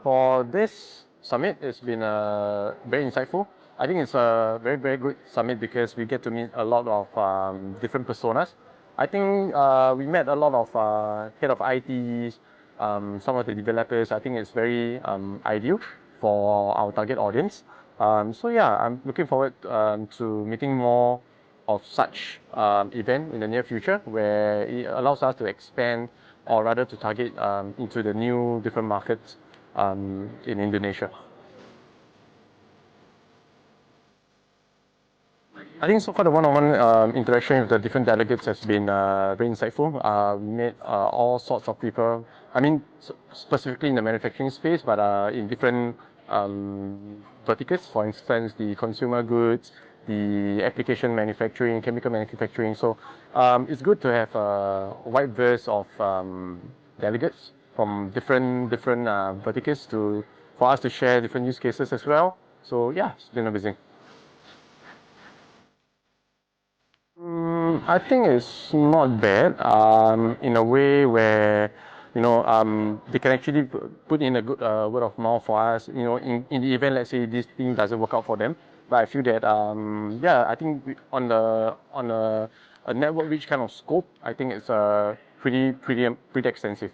For this summit, it's been very insightful. I think it's a very, very good summit because we get to meet a lot of different personas. I think we met a lot of head of ITs, some of the developers. I think it's very ideal for our target audience. So yeah, I'm looking forward to meeting more of such event in the near future where it allows us to expand or rather to target into the new different markets in Indonesia. I think so far the one-on-one interaction with the different delegates has been very insightful. We met all sorts of people. I mean, specifically in the manufacturing space, but in different verticals. For instance, the consumer goods, the application manufacturing, chemical manufacturing. So it's good to have a wide verse of delegates from different verticals for us to share different use cases as well. So yeah, it's been amazing. I think it's not bad in a way where they can actually put in a good word of mouth for us. In the event, let's say this thing doesn't work out for them, but I feel that yeah, I think on a network reach kind of scope, I think it's pretty extensive.